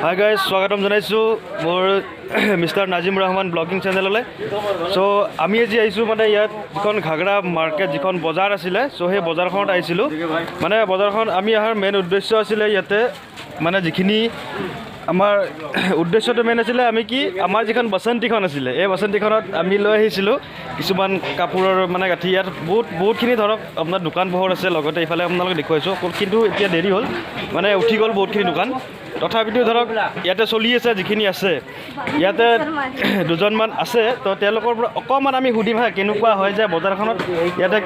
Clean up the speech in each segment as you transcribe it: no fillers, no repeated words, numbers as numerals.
Hi guys স্বাগতম জনাইছোঁ মোৰ মিষ্টাৰ নাজিম ৰহমান ব্লগিং চেনেললৈ। চ' আমি আজি আহিছোঁ মানে ইয়াত যিখন ঘাগৰা মাৰ্কেট যিখন বজাৰ আছিলে, চ' সেই বজাৰখনত আহিছিলোঁ। মানে বজাৰখন আমি অহাৰ মেইন উদ্দেশ্য আছিলে ইয়াতে মানে যিখিনি আমাৰ উদ্দেশ্যটো মেইন আছিলে আমি কি আমাৰ যিখন বসন্তীখন আছিলে এই বসন্তীখনত আমি লৈ আহিছিলোঁ কিছুমান কাপোৰৰ মানে গাঁঠি। ইয়াত বহুতখিনি ধৰক আপোনাৰ দোকান পোহৰ আছে, লগতে ইফালে আপোনালোকে দেখুৱাইছোঁ, কিন্তু এতিয়া দেৰি হ'ল মানে উঠি গ'ল বহুতখিনি দোকান। তথাপিতো ধৰক ইয়াতে চলি আছে, যিখিনি আছে ইয়াতে দুজনমান আছে, তো তেওঁলোকৰ পৰা অকণমান আমি সুধিম হা কেনেকুৱা হয় যে বজাৰখনত ইয়াতে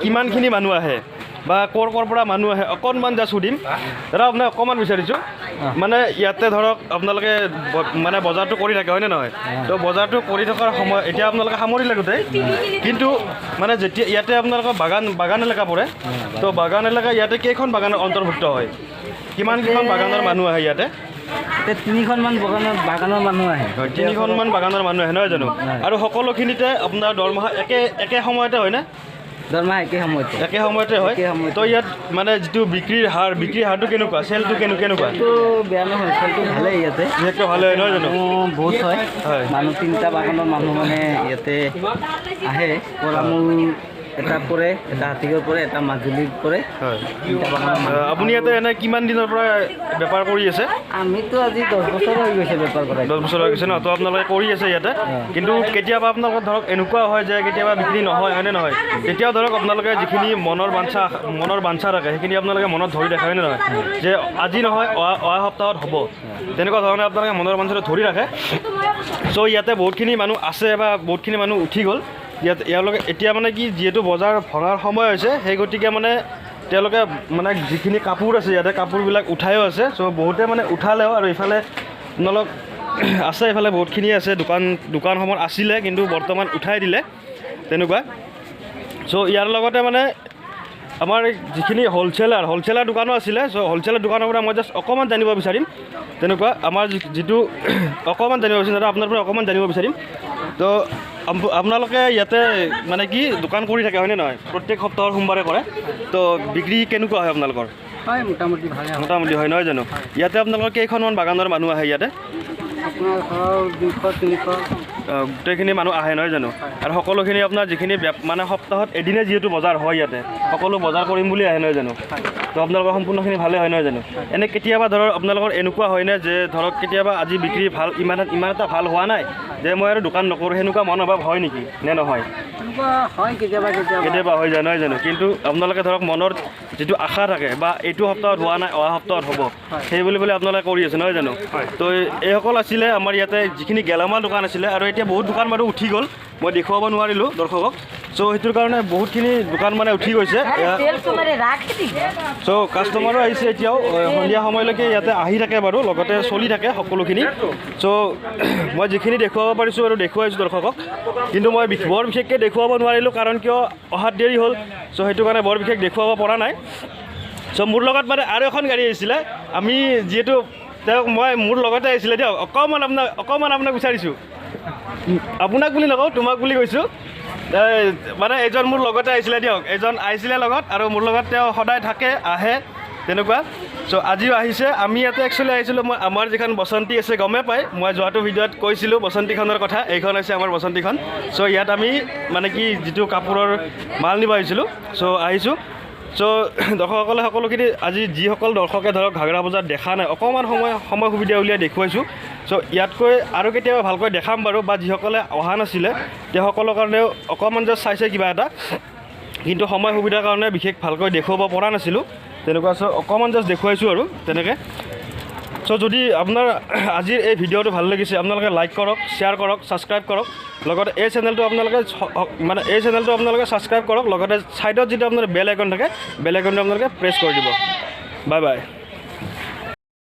কিমানখিনি মানুহ আহে বা ক'ৰ পৰা মানুহ আহে, অকণমান জাষ্ট সুধিম। দাদা আপোনাক অকণমান বিচাৰিছোঁ, মানে ইয়াতে ধৰক আপোনালোকে মানে বজাৰটো কৰি থাকে হয়নে নহয়? তো বজাৰটো কৰি থকাৰ সময় এতিয়া আপোনালোকে সামৰিলে গোটেই, কিন্তু মানে যেতিয়া ইয়াতে আপোনালোকৰ বাগান এলেকা পৰে, তো বাগান এলেকা ইয়াতে কেইখন বাগানৰ অন্তৰ্ভুক্ত হয়? কিমানকেইখন বাগানৰ মানুহ আহে ইয়াতে? তিনিখনমান বাগানৰ মানুহ আহে। হয়, তিনিখনমান বাগানৰ মানুহ আহে নহয় জানো? আৰু সকলোখিনিতে আপোনাৰ দৰমহা একে সময়তে হয়নে? দৰমহা একে সময়তে হয়। তো ইয়াত মানে যিটো বিক্ৰীৰ হাৰটো কেনেকুৱা, চেলটো কেনেকুৱা? বেয়া নহয়, চেলটো ভালেই ইয়াতে, বিশেষকৈ ভালে হয় নহয় জানো? বহুত হয় মানুহ, তিনিটা বাগানৰ মানুহ মানে ইয়াতে আহে। পৰামূল এটা পৰে, এটা হাতীগড় পৰে, এটা মাজুলীত পৰে। হয়, আপুনি ইয়াতে এনে কিমান দিনৰ পৰা বেপাৰ কৰি আছে? আমিতো আজি 10 বছৰ হৈ গৈছে বেপাৰ কৰা। 10 বছৰ হৈ গৈছে ন? তো আপোনালোকে কৰি আছে ইয়াতে, কিন্তু কেতিয়াবা আপোনালোকৰ ধৰক এনেকুৱা হয় যে কেতিয়াবা বিক্ৰী নহয় হয়নে নহয়? তেতিয়াও ধৰক আপোনালোকে যিখিনি মনৰ বাঞ্ছা ৰাখে সেইখিনি আপোনালোকে মনত ধৰি ৰাখে হয়নে নহয়? যে আজি নহয় অহা সপ্তাহত হ'ব, তেনেকুৱা ধৰণে আপোনালোকে মনৰ বাঞ্ছাটো ধৰি ৰাখে। চ' ইয়াতে বহুতখিনি মানুহ আছে বা বহুতখিনি মানুহ উঠি গ'ল ইয়াত। এতিয়া মানে কি যিহেতু বজাৰ ভঙাৰ সময় হৈছে, সেই গতিকে মানে তেওঁলোকে মানে যিখিনি কাপোৰ আছে ইয়াতে কাপোৰবিলাক উঠায়ো আছে। চ' বহুতে মানে উঠালেও, আৰু ইফালে আপোনালোক আছে, ইফালে বহুতখিনি আছে দোকানসমূহ আছিলে কিন্তু বৰ্তমান উঠাই দিলে তেনেকুৱা। চ' ইয়াৰ লগতে মানে আমাৰ যিখিনি হ'লচেলাৰ দোকানো আছিলে, চ' হ'লচেলাৰ দোকানৰ পৰা মই জাষ্ট অকণমান জানিব বিচাৰিম তেনেকুৱা। আমাৰ যিটো অকণমান জানিব বিচাৰিম দাদা, আপোনাৰ পৰা অকণমান জানিব বিচাৰিম। তো আপোনালোকে ইয়াতে মানে কি দোকান কৰি থাকে হয়নে নহয়? প্ৰত্যেক সপ্তাহৰ সোমবাৰে কৰে, তো বিক্ৰী কেনেকুৱা হয় আপোনালোকৰ? হয়, মোটামুটি হয় নহয় জানো? ইয়াতে আপোনালোকৰ কেইখনমান বাগানৰ মানুহ আহে ইয়াতে? আপোনাৰ 200-300 গোটেইখিনি মানুহ আহে নহয় জানো? আৰু সকলোখিনি আপোনাৰ যিখিনি মানে সপ্তাহত এদিনে যিহেতু বজাৰ হয় ইয়াতে, সকলো বজাৰ কৰিম বুলি আহে নহয় জানো? তো আপোনালোকৰ সম্পূৰ্ণখিনি ভালে হয় নহয় জানো? এনে কেতিয়াবা ধৰক আপোনালোকৰ এনেকুৱা হয়নে যে ধৰক কেতিয়াবা আজি বিক্ৰী ইমান এটা ভাল হোৱা নাই, যে মই আৰু দোকান নকৰোঁ, সেনেকুৱা মনোভাৱ হয় নেকি নে নহয়? হয়, কেতিয়াবা হৈ যায় নহয় জানো? কিন্তু আপোনালোকে ধৰক মনৰ যিটো আশা থাকে বা এইটো সপ্তাহত হোৱা নাই অহা সপ্তাহত হ'ব, সেই বুলি আপোনালোকে কৰি আছে নহয় জানো? তো এইসকল আছিলে আমাৰ ইয়াতে যিখিনি গেলামাল দোকান আছিলে, আৰু এতিয়া বহুত দোকান বাৰু উঠি গ'ল, মই দেখুৱাব নোৱাৰিলোঁ দৰ্শকক। চ' সেইটোৰ কাৰণে বহুতখিনি দোকান মানে উঠি গৈছে। চ' কাষ্টমাৰো আহিছে এতিয়াও, সন্ধিয়া সময়লৈকে ইয়াতে আহি থাকে বাৰু, লগতে চলি থাকে সকলোখিনি। চ' মই যিখিনি দেখুৱাব পাৰিছোঁ আৰু দেখুৱাইছোঁ দৰ্শকক, কিন্তু মই বৰ বিশেষকৈ দেখুৱাব নোৱাৰিলোঁ, কাৰণ কিয় অহাত দেৰি হ'ল। চ' সেইটো কাৰণে বৰ বিশেষ দেখুৱাব পৰা নাই। চ' মোৰ লগত মানে আৰু এখন গাড়ী আহিছিলে, আমি যিহেতু মোৰ লগতে আহিছিলে দিয়ক, অকণমান আপোনাক বিচাৰিছোঁ, আপোনাক বুলি নকওঁ, তোমাক বুলি কৈছোঁ। মানে এজন মোৰ লগতে আহিছিলে দিয়ক, এজন আহিছিলে লগত, আৰু মোৰ লগত তেওঁ সদায় আহে তেনেকুৱা। চ' আজিও আহিছে। আমি ইয়াতে একচুৱেলি আহিছিলোঁ, আমাৰ যিখন বসন্তী আছে গমেই পায়, মই যোৱাটো ভিডিঅ'ত কৈছিলোঁ বসন্তীখনৰ কথা, এইখন হৈছে আমাৰ বসন্তীখন। চ' ইয়াত আমি মানে কি যিটো কাপোৰৰ মাল নিব আহিছিলোঁ, চ' আহিছোঁ। চ' দৰ্শকসকলে সকলোখিনি আজি যিসকল দৰ্শকে ধৰক ঘাগৰা বজাৰ দেখা নাই, অকণমান সময় সুবিধা উলিয়াই দেখুৱাইছোঁ। চ' ইয়াতকৈ আৰু কেতিয়াবা ভালকৈ দেখাম বাৰু, বা যিসকলে অহা নাছিলে তেওঁসকলৰ কাৰণেও অকণমান জাষ্ট চাইছে কিবা এটা, কিন্তু সময় সুবিধাৰ কাৰণে বিশেষ ভালকৈ দেখুৱাব পৰা নাছিলোঁ তেনেকুৱা। চ' অকণমান জাষ্ট দেখুৱাইছোঁ আৰু তেনেকৈ। চ' যদি আপোনাৰ আজিৰ এই ভিডিঅ'টো ভাল লাগিছে, আপোনালোকে লাইক কৰক, শ্বেয়াৰ কৰক, ছাবস্ক্ৰাইব কৰক, লগতে এই চেনেলটো আপোনালোকে ছাবস্ক্ৰাইব কৰক, লগতে ছাইডত যিটো আপোনাৰ বেল আইকন থাকে, বেল আইকনটো আপোনালোকে প্ৰেছ কৰি দিব। Bye bye.